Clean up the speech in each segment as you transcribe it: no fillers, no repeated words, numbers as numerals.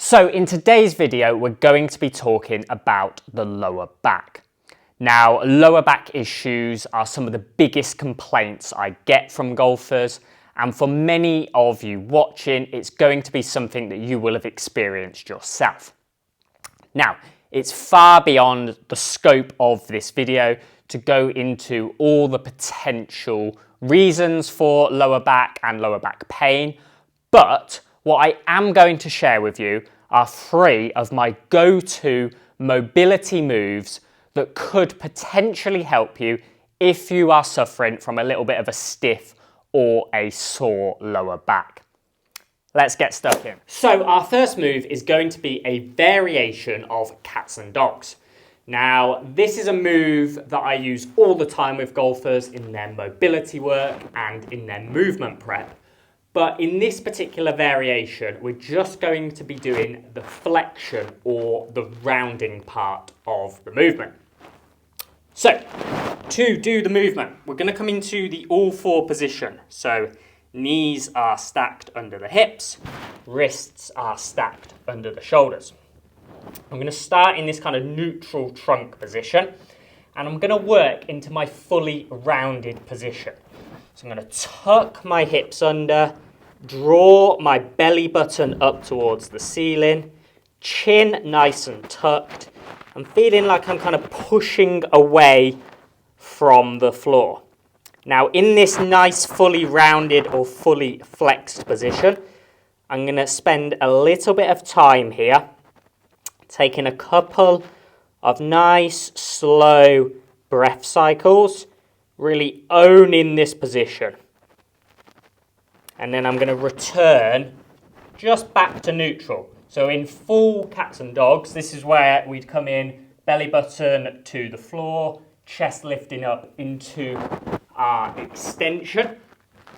So in today's video, we're going to be talking about the lower back. Now, lower back issues are some of the biggest complaints I get from golfers, and for many of you watching, it's going to be something that you will have experienced yourself. Now, it's far beyond the scope of this video to go into all the potential reasons for lower back and lower back pain, but what I am going to share with you are 3 of my go-to mobility moves that could potentially help you if you are suffering from a little bit of a stiff or a sore lower back. Let's get stuck in. So our first move is going to be a variation of cats and dogs. Now, this is a move that I use all the time with golfers in their mobility work and in their movement prep. But in this particular variation, we're just going to be doing the flexion or the rounding part of the movement. So, to do the movement, we're going to come into the all-4 position. So, knees are stacked under the hips, wrists are stacked under the shoulders. I'm going to start in this kind of neutral trunk position, and I'm going to work into my fully rounded position. So I'm going to tuck my hips under, draw my belly button up towards the ceiling, chin nice and tucked. I'm feeling like I'm kind of pushing away from the floor. Now in this nice fully rounded or fully flexed position, I'm going to spend a little bit of time here taking a couple of nice slow breath cycles, really owning this position. And then I'm going to return just back to neutral. So in full cats and dogs, this is where we'd come in, belly button to the floor, chest lifting up into our extension.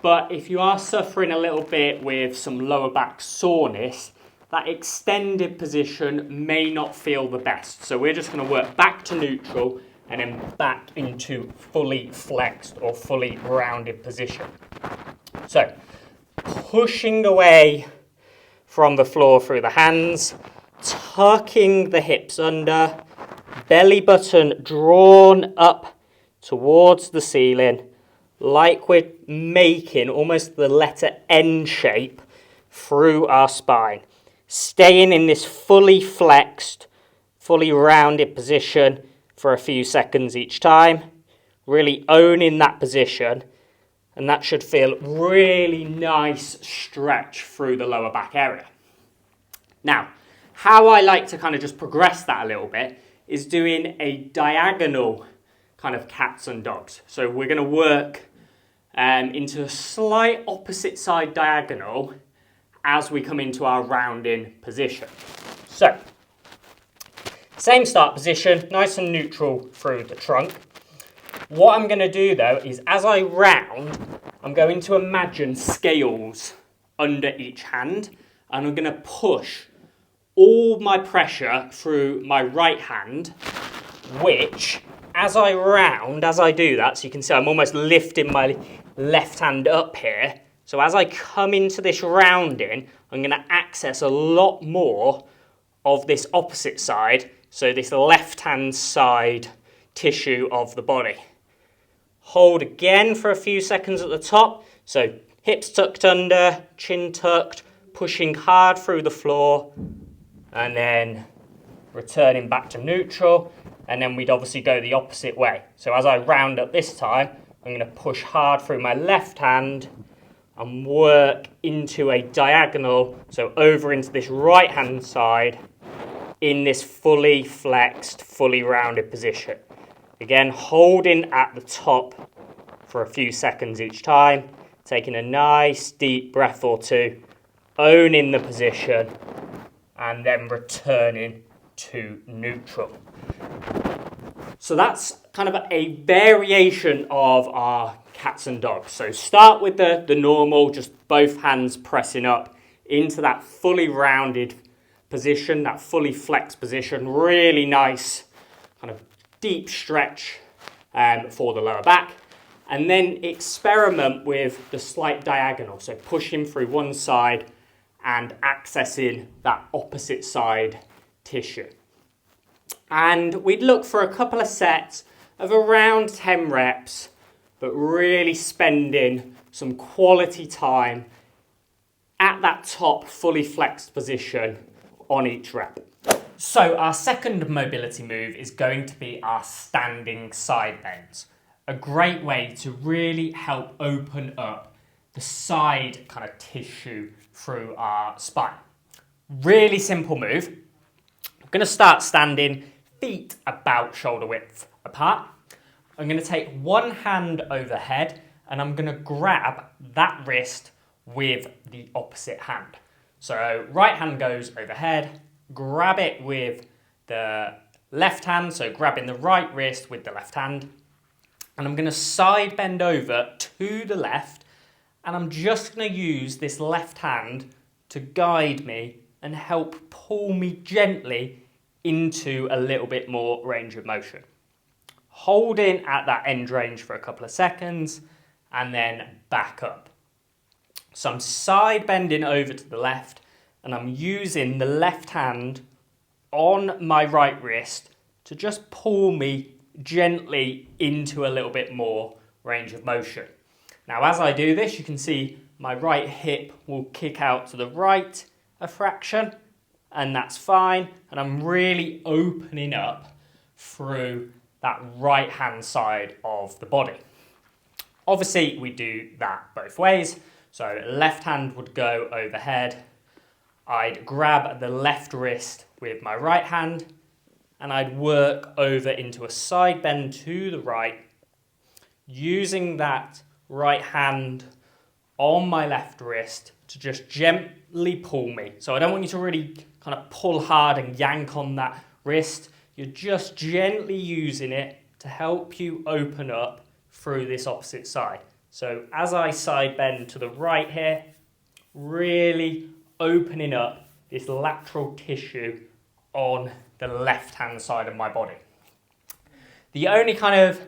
But if you are suffering a little bit with some lower back soreness, that extended position may not feel the best. So we're just going to work back to neutral and then back into fully flexed or fully rounded position. So pushing away from the floor through the hands, tucking the hips under, belly button drawn up towards the ceiling, like we're making almost the letter N shape through our spine. Staying in this fully flexed, fully rounded position for a few seconds each time, really owning that position, and that should feel really nice stretch through the lower back area. Now, how I like to kind of just progress that a little bit is doing a diagonal kind of cats and dogs. So we're going to work into a slight opposite side diagonal as we come into our rounding position. So, same start position, nice and neutral through the trunk. What I'm going to do though is as I round, I'm going to imagine scales under each hand, and I'm going to push all my pressure through my right hand, which as I round, as I do that, so you can see I'm almost lifting my left hand up here. So as I come into this rounding, I'm going to access a lot more of this opposite side, so this left-hand side tissue of the body. Hold again for a few seconds at the top, so hips tucked under, chin tucked, pushing hard through the floor, and then returning back to neutral, and then we'd obviously go the opposite way. So as I round up this time, I'm going to push hard through my left hand and work into a diagonal, so over into this right hand side in this fully flexed, fully rounded position. Again, holding at the top for a few seconds each time, taking a nice deep breath or two, owning the position, and then returning to neutral. So that's kind of a variation of our cats and dogs. So start with the normal, just both hands pressing up into that fully rounded position, that fully flexed position. Really nice kind of deep stretch for the lower back. And then experiment with the slight diagonal. So pushing through one side and accessing that opposite side tissue. And we'd look for a couple of sets of around 10 reps, but really spending some quality time at that top fully flexed position on each rep. So our second mobility move is going to be our standing side bends. A great way to really help open up the side kind of tissue through our spine. Really simple move. I'm going to start standing, feet about shoulder width apart. I'm going to take one hand overhead and I'm going to grab that wrist with the opposite hand. So right hand goes overhead, grab it with the left hand, so grabbing the right wrist with the left hand, and I'm going to side bend over to the left, and I'm just going to use this left hand to guide me and help pull me gently into a little bit more range of motion. Holding at that end range for a couple of seconds and then back up. So I'm side bending over to the left and I'm using the left hand on my right wrist to just pull me gently into a little bit more range of motion. Now as I do this, you can see my right hip will kick out to the right a fraction, and that's fine, and I'm really opening up through that right hand side of the body. Obviously we do that both ways, so left hand would go overhead, I'd grab the left wrist with my right hand and I'd work over into a side bend to the right, using that right hand on my left wrist to just gently pull me. So I don't want you to really kind of pull hard and yank on that wrist. You're just gently using it to help you open up through this opposite side. So as I side bend to the right here, really opening up this lateral tissue on the left-hand side of my body. The only kind of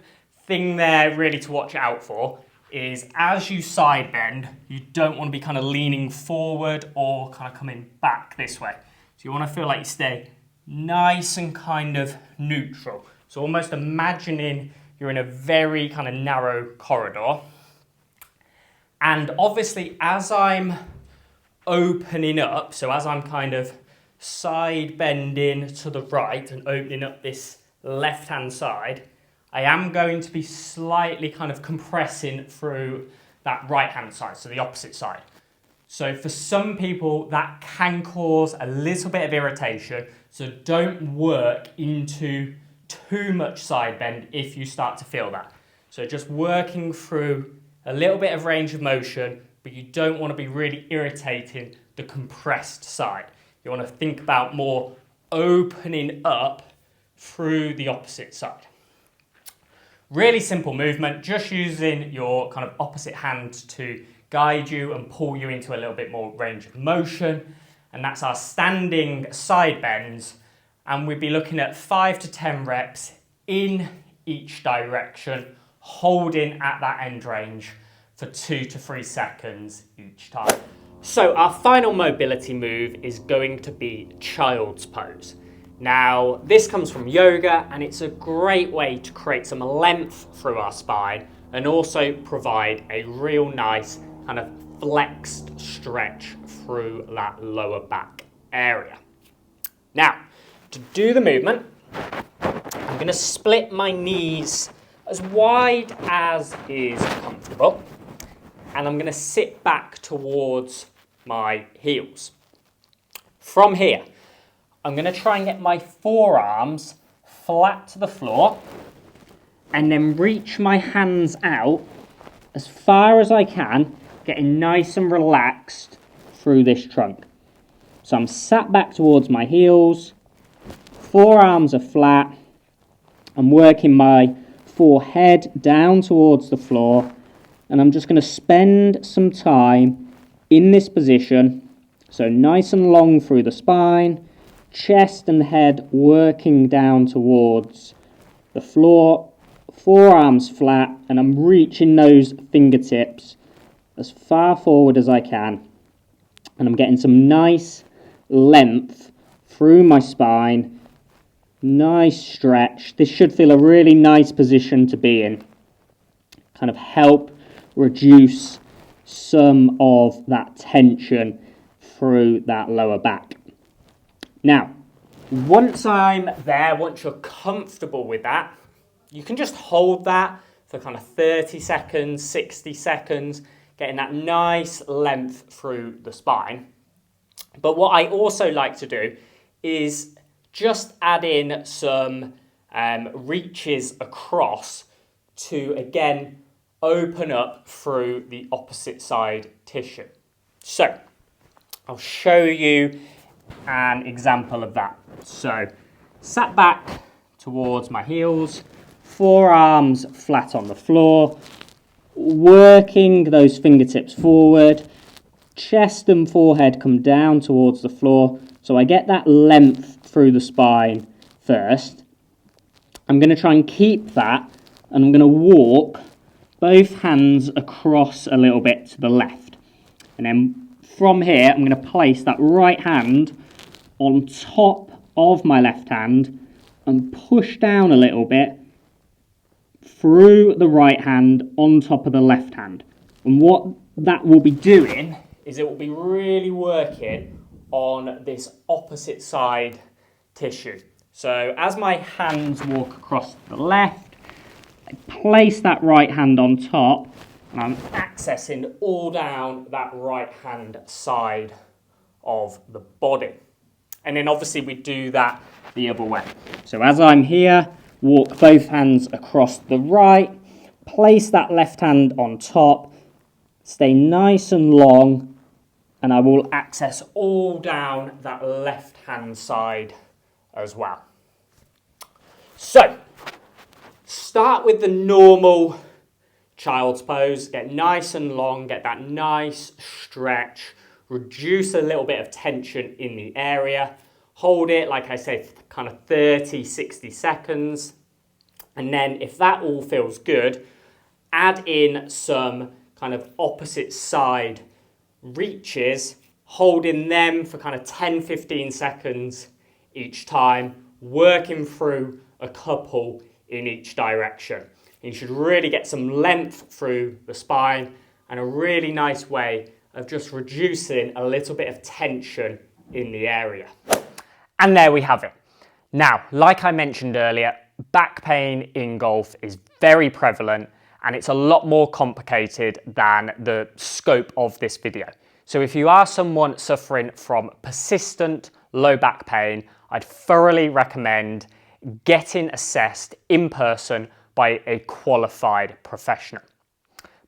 thing there really to watch out for is as you side bend, you don't want to be kind of leaning forward or kind of coming back this way. So you want to feel like you stay nice and kind of neutral. So almost imagining you're in a very kind of narrow corridor. And obviously as I'm opening up, so as I'm kind of side bending to the right and opening up this left-hand side, I am going to be slightly kind of compressing through that right-hand side, so the opposite side. So for some people, that can cause a little bit of irritation, so don't work into too much side bend if you start to feel that. So just working through a little bit of range of motion, but you don't want to be really irritating the compressed side. You want to think about more opening up through the opposite side. Really simple movement, just using your kind of opposite hand to guide you and pull you into a little bit more range of motion. And that's our standing side bends. And we'd be looking at 5 to 10 reps in each direction, holding at that end range for 2 to 3 seconds each time. So our final mobility move is going to be child's pose. Now, this comes from yoga and it's a great way to create some length through our spine and also provide a real nice kind of flexed stretch through that lower back area. Now, to do the movement, I'm going to split my knees as wide as is comfortable, and I'm going to sit back towards my heels. From here, I'm going to try and get my forearms flat to the floor and then reach my hands out as far as I can, getting nice and relaxed through this trunk. So I'm sat back towards my heels, forearms are flat, I'm working my forehead down towards the floor, and I'm just going to spend some time in this position, so nice and long through the spine, chest and head working down towards the floor, forearms flat, and I'm reaching those fingertips as far forward as I can. and I'm getting some nice length through my spine, nice stretch. This should feel a really nice position to be in, kind of help reduce some of that tension through that lower back. Now, once I'm there, once you're comfortable with that, you can just hold that for kind of 30 seconds, 60 seconds, getting that nice length through the spine. But what I also like to do is just add in some reaches across to, again, open up through the opposite side tissue. So I'll show you an example of that. So sat back towards my heels, forearms flat on the floor, working those fingertips forward, chest and forehead come down towards the floor, so I get that length through the spine first. I'm going to try and keep that, and I'm going to walk both hands across a little bit to the left. And then from here, I'm going to place that right hand on top of my left hand and push down a little bit through the right hand on top of the left hand. And what that will be doing is it will be really working on this opposite side tissue. So as my hands walk across the left, I place that right hand on top and I'm accessing all down that right hand side of the body. And then obviously we do that the other way. So as I'm here, walk both hands across the right, place that left hand on top, stay nice and long, and I will access all down that left hand side as well. So, start with the normal child's pose, get nice and long, get that nice stretch, reduce a little bit of tension in the area, hold it, like I said, for kind of 30, 60 seconds. And then if that all feels good, add in some kind of opposite side reaches, holding them for kind of 10, 15 seconds each time, working through a couple in each direction. You should really get some length through the spine and a really nice way of just reducing a little bit of tension in the area. And there we have it. Now, like I mentioned earlier, back pain in golf is very prevalent and it's a lot more complicated than the scope of this video. So if you are someone suffering from persistent low back pain, I'd thoroughly recommend getting assessed in person by a qualified professional.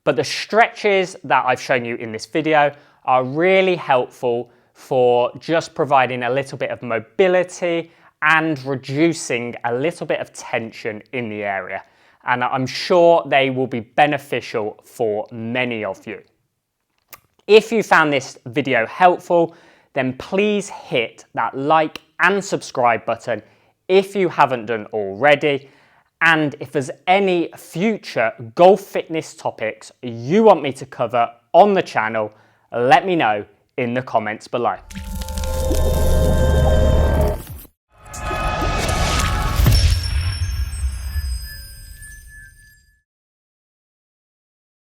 But the stretches that I've shown you in this video are really helpful for just providing a little bit of mobility and reducing a little bit of tension in the area. And I'm sure they will be beneficial for many of you. If you found this video helpful, then please hit that like and subscribe button if you haven't done already. And if there's any future golf fitness topics you want me to cover on the channel, let me know in the comments below.